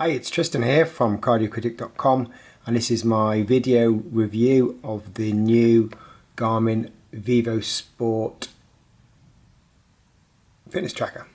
Hi, it's Tristan here from CardioCritic.com, and this is my video review of the new Garmin Vivosport fitness tracker.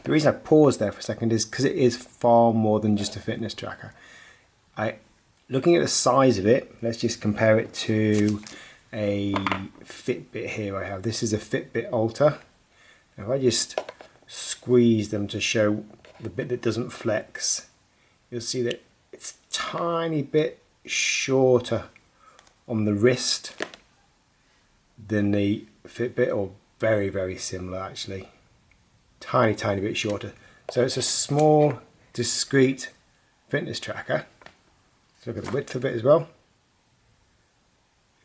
The reason I paused there for a second is because it is far more than just a fitness tracker. Looking at the size of it, let's just compare it to a Fitbit here I have. This is a Fitbit Ultra. If I just squeeze them to show the bit that doesn't flex, you'll see that it's a tiny bit shorter on the wrist than the Fitbit, or very similar actually. Tiny bit shorter. So it's a small, discreet fitness tracker. Let's look at the width of it as well.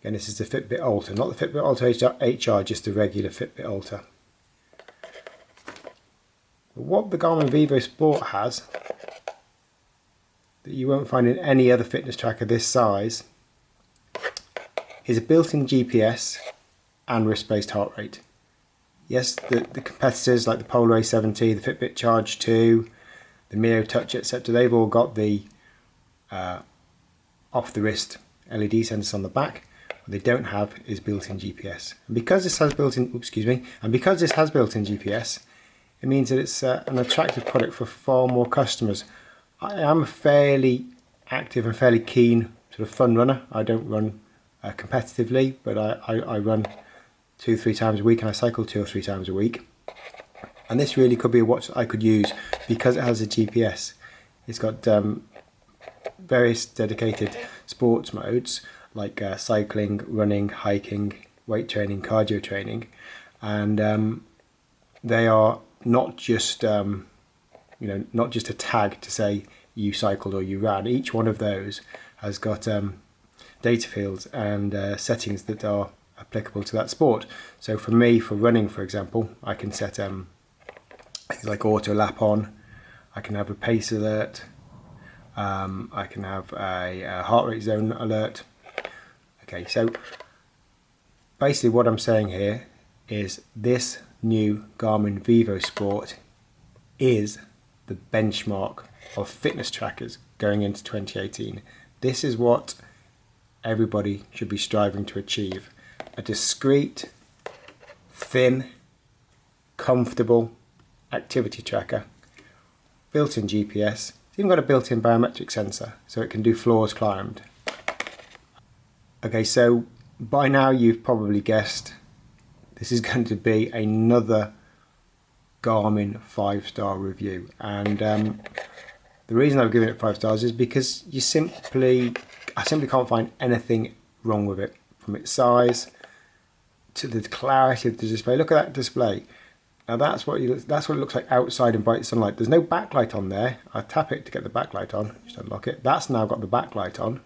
Again, this is the Fitbit Ultra, not the Fitbit Ultra HR, just the regular Fitbit Ultra. What the Garmin Vivosport has that you won't find in any other fitness tracker this size is a built-in GPS and wrist-based heart rate. Yes, the competitors like the Polar A70, the Fitbit Charge 2, the Mio Touch, etc., they've all got the off-the-wrist LED sensors on the back. What they don't have is built-in GPS. And because this has built-in, GPS, it means that it's an attractive product for far more customers. I am a fairly active and fairly keen sort of fun runner. I don't run competitively, but I run 2-3 times a week, and I cycle 2 or 3 times a week. And this really could be a watch that I could use because it has a GPS. It's got various dedicated sports modes like cycling, running, hiking, weight training, cardio training, and they are not just not just a tag to say you cycled or you ran. Each one of those has got data fields and settings that are applicable to that sport. So for me, for running, for example, I can set things like auto lap on. I can have a pace alert. I can have a heart rate zone alert. Okay, so basically what I'm saying here is this new Garmin Vivosport is the benchmark of fitness trackers going into 2018. This is what everybody should be striving to achieve. A discreet, thin, comfortable activity tracker, built-in GPS. It's even got a built-in biometric sensor, so it can do floors climbed. Okay, so by now you've probably guessed this is going to be another Garmin 5-star review, and the reason I've given it 5 stars is because I simply can't find anything wrong with it, from its size to the clarity of the display. Look at that display. Now that's what it looks like outside in bright sunlight. There's no backlight on there. I tap it to get the backlight on, just unlock it. That's now got the backlight on,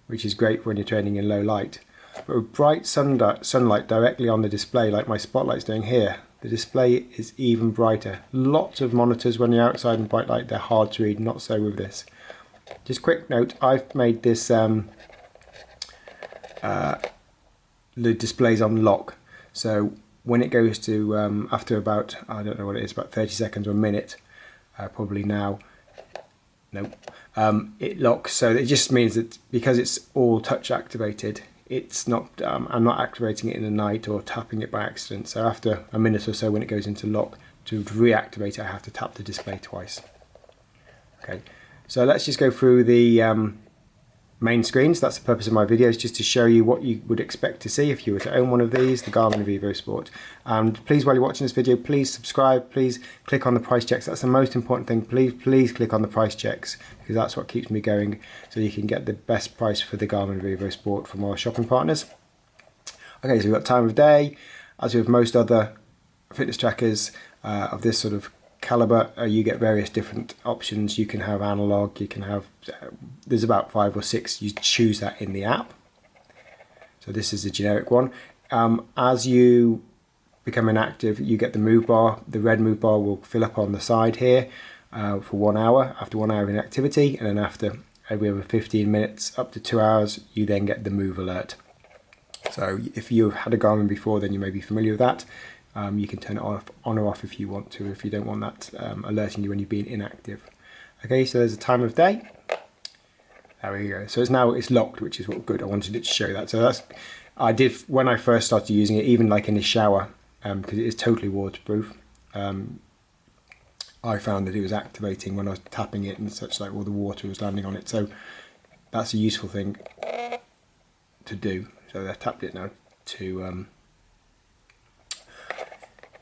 which is great when you're training in low light. But with bright sunlight directly on the display, like my spotlight's doing here, the display is even brighter. Lots of monitors when you're outside in bright light, they're hard to read, not so with this. Just quick note, I've made this the displays on lock, so when it goes to after about, I don't know what it is, about 30 seconds or a minute, probably now, nope, it locks. So it just means that because it's all touch activated, it's not I'm not activating it in the night or tapping it by accident. So after a minute or so, when it goes into lock, to reactivate it I have to tap the display twice. Okay, so let's just go through the main screens. That's the purpose of my videos, just to show you what you would expect to see if you were to own one of these, the Garmin Vivosport. And please, while you're watching this video, please subscribe, please click on the price checks. That's the most important thing. Please click on the price checks, because that's what keeps me going, so you can get the best price for the Garmin Vivosport from our shopping partners. Okay, so we've got time of day. As with most other fitness trackers of this sort of caliber, you get various different options. You can have analog, you can have, there's about 5 or 6, you choose that in the app. So this is a generic one. As you become inactive, you get the move bar. The red move bar will fill up on the side here for 1 hour, after 1 hour of inactivity, and then after every other 15 minutes up to 2 hours, you then get the move alert. So if you've had a Garmin before, then you may be familiar with that. You can turn it on or off if you want to, if you don't want that alerting you when you've been inactive. Okay, so there's a time of day. There we go. So it's locked, which is what good. I wanted it to show that. So I did when I first started using it, even like in the shower, because it is totally waterproof. I found that it was activating when I was tapping it and such, like all the water was landing on it. So that's a useful thing to do. So I tapped it now to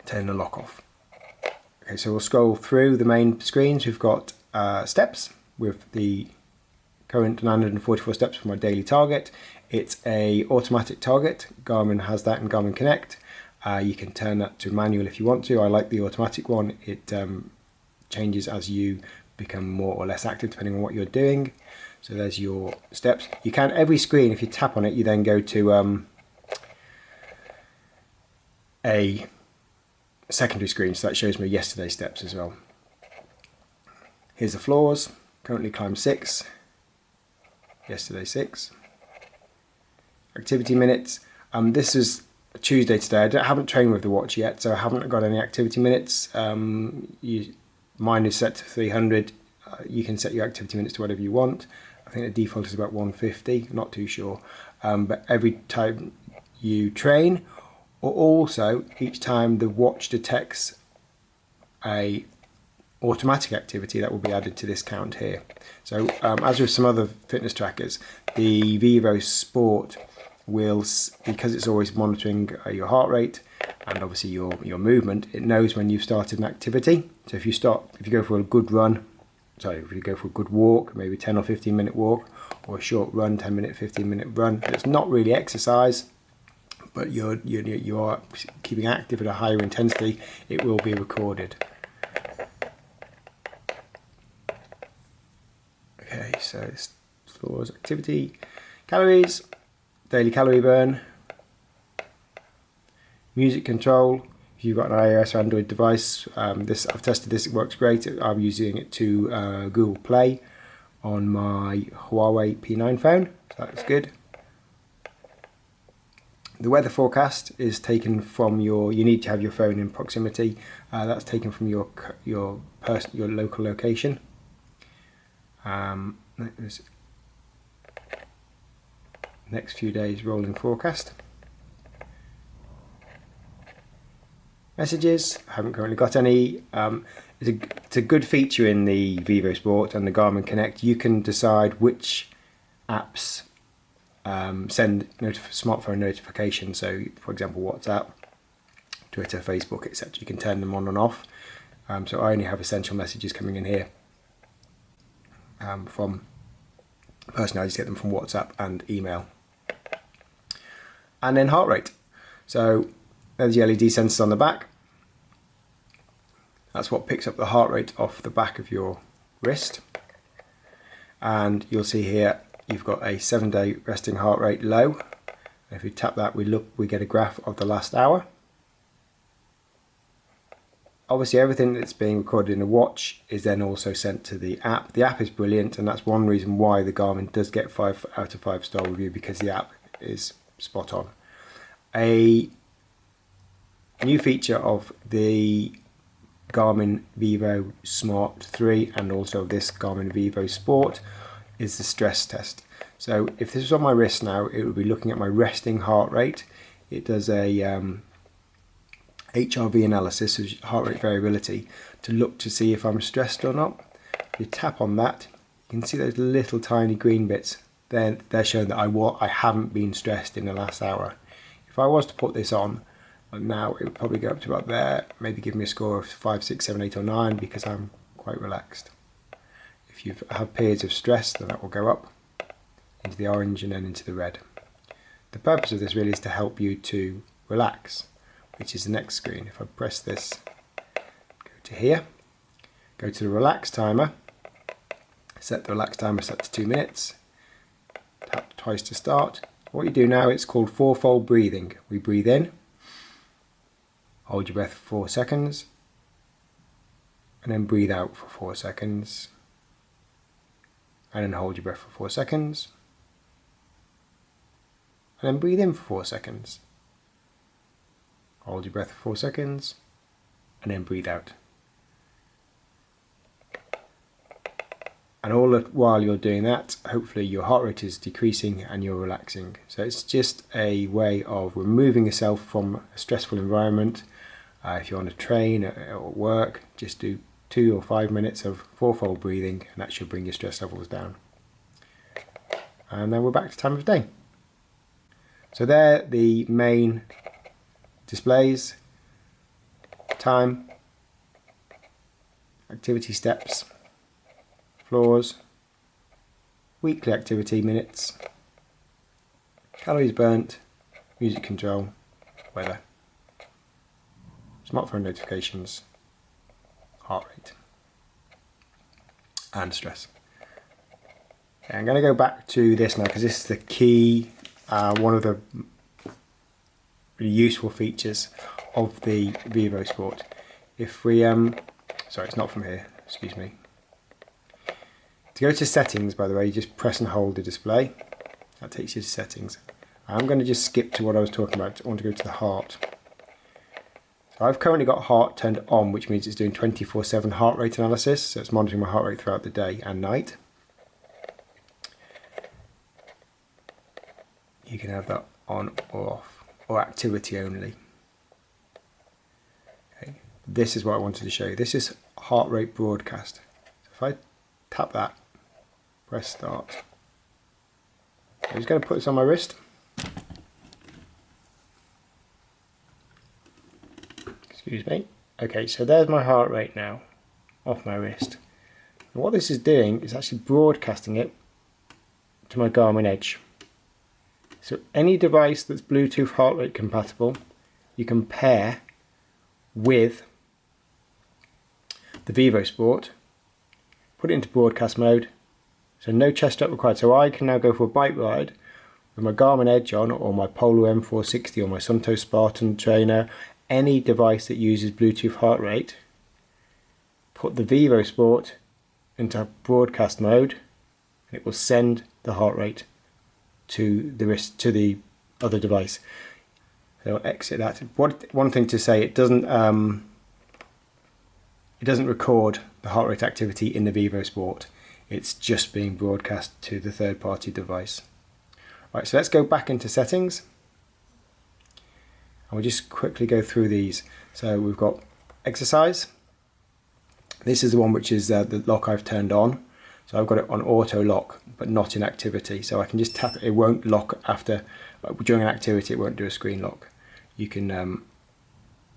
turn the lock off. Okay, so we'll scroll through the main screens. We've got steps with the current 944 steps for my daily target. It's a automatic target. Garmin has that in Garmin Connect. You can turn that to manual if you want to. I like the automatic one. It changes as you become more or less active depending on what you're doing. So there's your steps. You can, every screen, if you tap on it, you then go to a secondary screen, so that shows me yesterday's steps as well. Here's the floors. Currently climbed 6. Yesterday 6. Activity minutes. This is Tuesday today. I haven't trained with the watch yet, so I haven't got any activity minutes. Mine is set to 300. You can set your activity minutes to whatever you want. I think the default is about 150. I'm not too sure. But every time you train, or also each time the watch detects a automatic activity, that will be added to this count here. So as with some other fitness trackers, the Vivosport will, because it's always monitoring your heart rate and obviously your movement, it knows when you've started an activity. So if you go for a good run, if you go for a good walk, maybe 10 or 15 minute walk, or a short run, 10 minute, 15 minute run, it's not really exercise, but you are keeping active at a higher intensity, it will be recorded. Okay, so it's floors, activity, calories, daily calorie burn, music control. If you've got an iOS or Android device, I've tested this, it works great. I'm using it to Google Play on my Huawei P9 phone, so that's good. The weather forecast is taken from you need to have your phone in proximity. That's taken from your local location. Next few days rolling forecast. Messages, I haven't currently got any. It's a good feature in the Vivosport and the Garmin Connect. You can decide which apps send smartphone notifications. So for example WhatsApp, Twitter, Facebook, etc. You can turn them on and off. So I only have essential messages coming in here. From personally, I just get them from WhatsApp and email. And then heart rate. So there's the LED sensors on the back. That's what picks up the heart rate off the back of your wrist. And you'll see here you've got a 7-day resting heart rate low. If we tap that, we get a graph of the last hour. Obviously everything that's being recorded in a watch is then also sent to the app. The app is brilliant, and that's one reason why the Garmin does get 5 out of 5 star review, because the app is spot on. A new feature of the Garmin Vivo Smart 3 and also this Garmin Vivosport is the stress test. So if this was on my wrist now, it would be looking at my resting heart rate. It does a HRV analysis, which is heart rate variability, to look to see if I'm stressed or not. If you tap on that, you can see those little tiny green bits. They're showing that I haven't been stressed in the last hour. If I was to put this on now, it would probably go up to about there, maybe give me a score of 5, 6, 7, 8 or 9, because I'm quite relaxed. If you have periods of stress, then that will go up into the orange and then into the red. The purpose of this really is to help you to relax, which is the next screen. If I press this, go to here, go to the relax timer, set the relax timer set to 2 minutes, tap twice to start. What you do now, it's called fourfold breathing. We breathe in, hold your breath for 4 seconds, and then breathe out for 4 seconds, and then hold your breath for 4 seconds, and then breathe in for 4 seconds. Hold your breath for 4 seconds and then breathe out. And all the while you're doing that, hopefully your heart rate is decreasing and you're relaxing. So it's just a way of removing yourself from a stressful environment. If you're on a train or at work, just do 2 or 5 minutes of 4-fold breathing, and that should bring your stress levels down. And then we're back to time of day. So they're the main displays: time, activity steps, floors, weekly activity minutes, calories burnt, music control, weather, smartphone notifications, heart rate, and stress. Okay, I'm going to go back to this now because this is the key, one of the really useful features of the Vivosport. If we, sorry, it's not from here, excuse me. To go to settings, by the way, you just press and hold the display. That takes you to settings. I'm going to just skip to what I was talking about. I want to go to the heart. So I've currently got heart turned on, which means it's doing 24/7 heart rate analysis. So it's monitoring my heart rate throughout the day and night. You can have that on or off, or activity only. Okay. This is what I wanted to show you. This is heart rate broadcast. So if I tap that, press start. I'm just going to put this on my wrist. Excuse me. Okay, so there's my heart rate now, off my wrist. And what this is doing is actually broadcasting it to my Garmin Edge. So any device that's Bluetooth heart rate compatible, you can pair with the Vivosport, put it into broadcast mode, so no chest strap required. So I can now go for a bike ride with my Garmin Edge on, or my Polo M460, or my Sunto Spartan trainer, any device that uses Bluetooth heart rate, put the Vivosport into broadcast mode, and it will send the heart rate to the wrist, to the other device. So I'll exit that. One thing to say, it doesn't record the heart rate activity in the Vivosport. It's just being broadcast to the third-party device. Right, so let's go back into settings. And we'll just quickly go through these. So we've got exercise. This is the one which is the lock I've turned on. So I've got it on auto lock, but not in activity. So I can just tap it. It won't lock after, during an activity, it won't do a screen lock. You can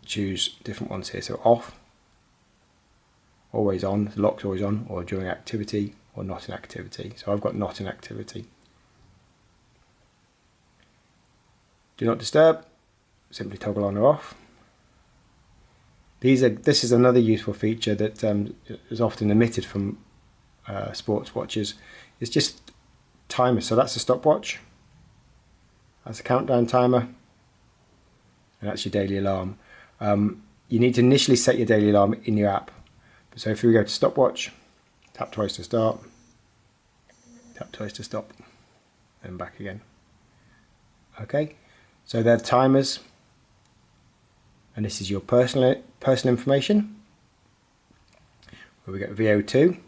choose different ones here. So off, always on, the lock's always on, or during activity, or not in activity. So I've got not in activity. Do not disturb, simply toggle on or off. This is another useful feature that is often omitted from sports watches. It's just timers. So that's a stopwatch, that's a countdown timer, and that's your daily alarm. You need to initially set your daily alarm in your app. So if we go to stopwatch, tap twice to start, tap twice to stop, and back again. Okay, so they're timers, and this is your personal information, where we get VO2.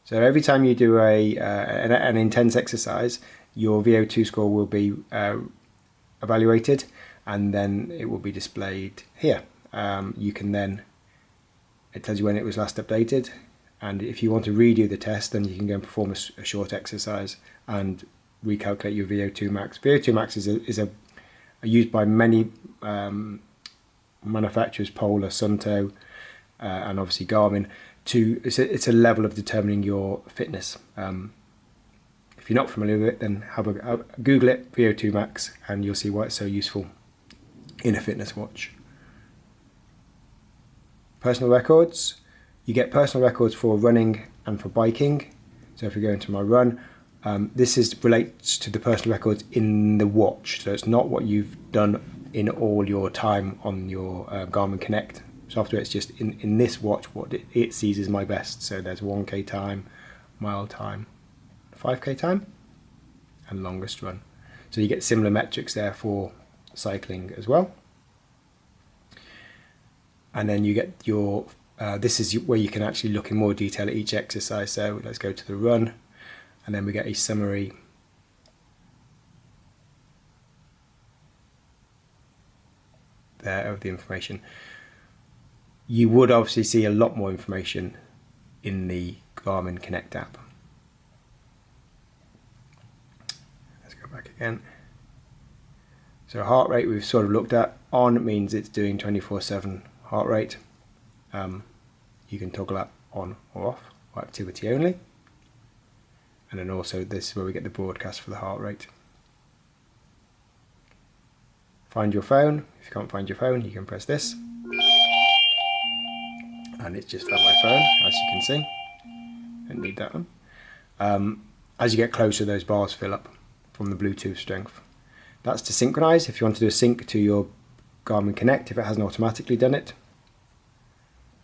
So every time you do an intense exercise, your VO2 score will be evaluated, and then it will be displayed here. You can then, it tells you when it was last updated, and if you want to redo the test, then you can go and perform a short exercise and recalculate your VO2 max. VO2 max is used by many manufacturers, Polar, Sunto, and obviously Garmin. It's a level of determining your fitness. If you're not familiar with it, then Google it, VO2 max, and you'll see why it's so useful in a fitness watch. Personal records. You get personal records for running and for biking. So if we go into my run, this relates to the personal records in the watch. So it's not what you've done in all your time on your Garmin Connect software. It's just in this watch what it sees as my best. So there's 1k time, mile time, 5k time, and longest run. So you get similar metrics there for cycling as well. and then you get your, this is where you can actually look in more detail at each exercise. So let's go to the run, and then we get a summary there of the information. You would obviously see a lot more information in the Garmin Connect app. Let's go back again. So heart rate we've sort of looked at. On means it's doing 24/7 heart rate. You can toggle that on or off, or activity only. And then also this is where we get the broadcast for the heart rate. Find your phone. If you can't find your phone, you can press this. And it's just found my phone, as you can see. Don't need that one. As you get closer, those bars fill up from the Bluetooth strength. That's to synchronize. If you want to do a sync to your Garmin Connect, if it hasn't automatically done it.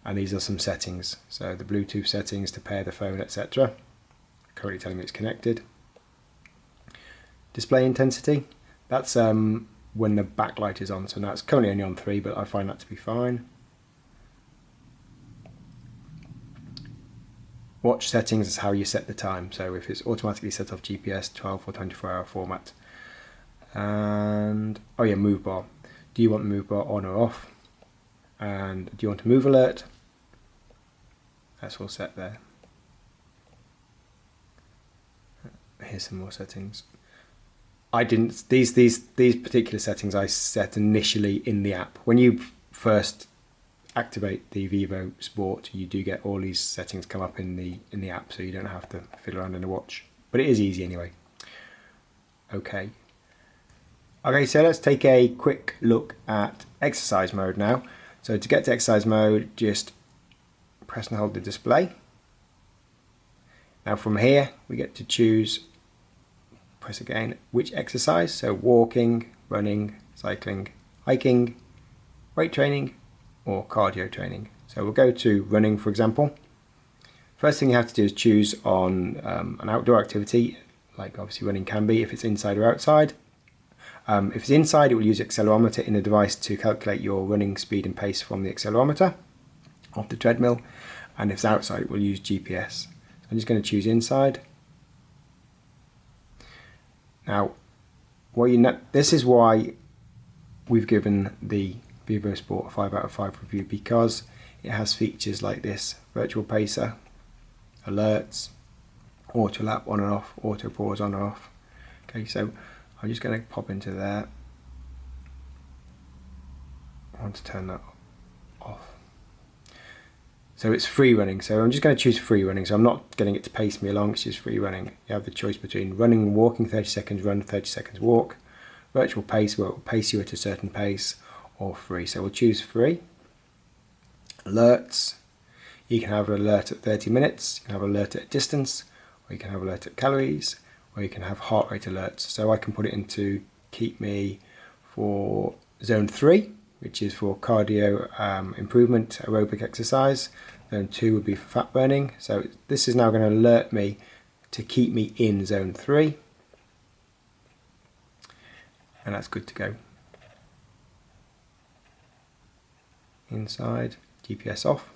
And these are some settings. So the Bluetooth settings to pair the phone, etc. Currently telling me it's connected. Display intensity. That's when the backlight is on. So now it's currently only on 3, but I find that to be fine. Watch settings is how you set the time. So if it's automatically set off GPS, 12 or 24-hour format. And oh yeah, move bar. Do you want the move bar on or off? And do you want a move alert? That's all set there. Here's some more settings. I didn't, these particular settings I set initially in the app. When you first activate the Vivosport, you do get all these settings come up in the app, so you don't have to fiddle around in the watch. But it is easy anyway. Okay, so let's take a quick look at exercise mode now. So to get to exercise mode, just press and hold the display. Now from here, we get to choose, press again, which exercise. So walking, running, cycling, hiking, weight training, or cardio training. So we'll go to running, for example. First thing you have to do is choose on an outdoor activity, like obviously running can be, if it's inside or outside. If it's inside, it will use accelerometer in the device to calculate your running speed and pace from the accelerometer of the treadmill. And if it's outside, it will use GPS. So I'm just going to choose inside. Now, this is why we've given the Vivosport a 5 out of 5 review, because it has features like this: virtual pacer, alerts, auto lap on and off, auto pause on and off. Okay, so I'm just going to pop into there. I want to turn that off. So it's free running, so I'm just going to choose free running, so I'm not getting it to pace me along, it's just free running. You have the choice between running and walking, 30 seconds run, 30 seconds walk, virtual pace, where it will pace you at a certain pace, or free. So we'll choose free. Alerts, you can have an alert at 30 minutes, you can have an alert at distance, or you can have an alert at calories, or you can have heart rate alerts. So I can put it into keep me for zone 3, which is for cardio improvement, aerobic exercise. Zone 2 would be for fat burning. So this is now going to alert me to keep me in zone 3. And that's good to go. Inside, GPS off,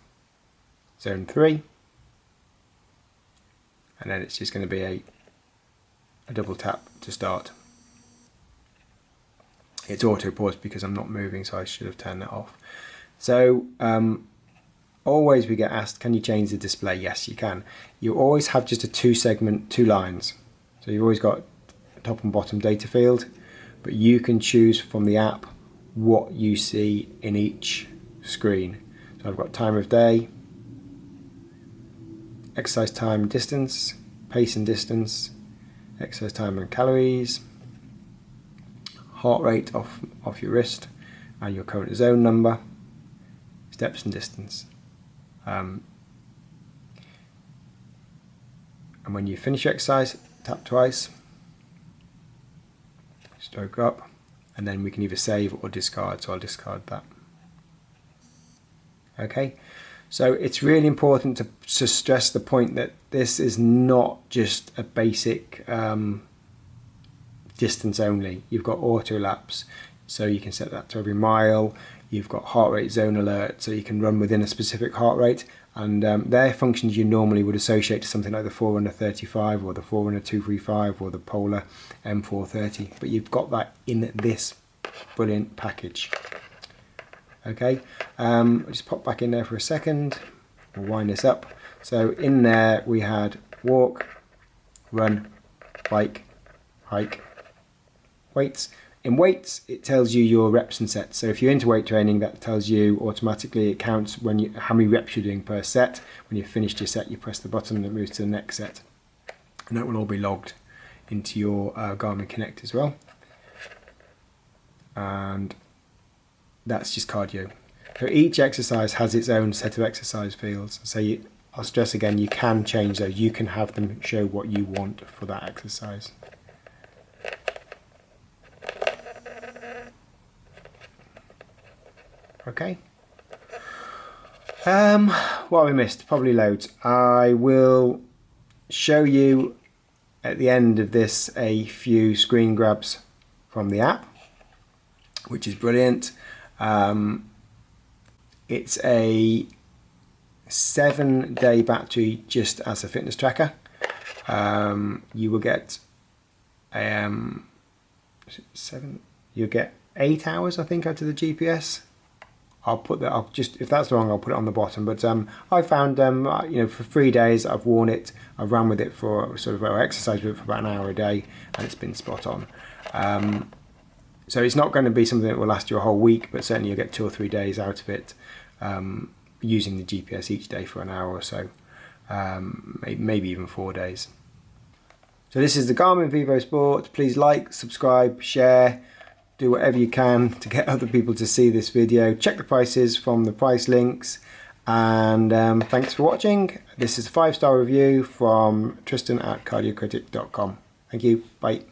zone 3. And then it's just going to be a double tap to start. It's auto pause because I'm not moving, so I should have turned that off. So always we get asked, can you change the display? Yes, you can. You always have just a 2 lines. So you've always got a top and bottom data field, but you can choose from the app what you see in each screen. So I've got time of day, exercise time, distance, pace and distance, exercise time and calories, heart rate off your wrist, and your current zone number, steps and distance. And when you finish your exercise, tap twice, stroke up, and then we can either save or discard, so I'll discard that. Okay, so it's really important to stress the point that this is not just a basic distance only. You've got auto laps, so you can set that to every mile. You've got heart rate zone alert, so you can run within a specific heart rate, and they're functions you normally would associate to something like the Forerunner 35 or the Forerunner 235 or the Polar M430, but you've got that in this brilliant package. Okay, I'll just pop back in there for a second. We'll wind this up. So in there we had walk, run, bike, hike, weights. In weights, it tells you your reps and sets. So if you're into weight training, that tells you automatically, it counts when how many reps you're doing per set. When you've finished your set, you press the button and it moves to the next set. And that will all be logged into your Garmin Connect as well. And that's just cardio. So each exercise has its own set of exercise fields. So I'll stress again, you can change those. You can have them show what you want for that exercise. Okay. What have we missed? Probably loads. I will show you at the end of this a few screen grabs from the app, which is brilliant. It's a 7-day battery just as a fitness tracker. You will get you'll get 8 hours, I think, out of the GPS. I'll put that. If that's wrong, I'll put it on the bottom. But I found for 3 days I've worn it. I've ran with it for exercised with it for about an hour a day, and it's been spot on. So it's not going to be something that will last you a whole week, but certainly you'll get 2 or 3 days out of it using the GPS each day for an hour or so, maybe even 4 days. So this is the Garmin Vivosport. Please like, subscribe, share, do whatever you can to get other people to see this video. Check the prices from the price links, and thanks for watching. This is a 5-star review from Tristan at CardioCritic.com. Thank you. Bye.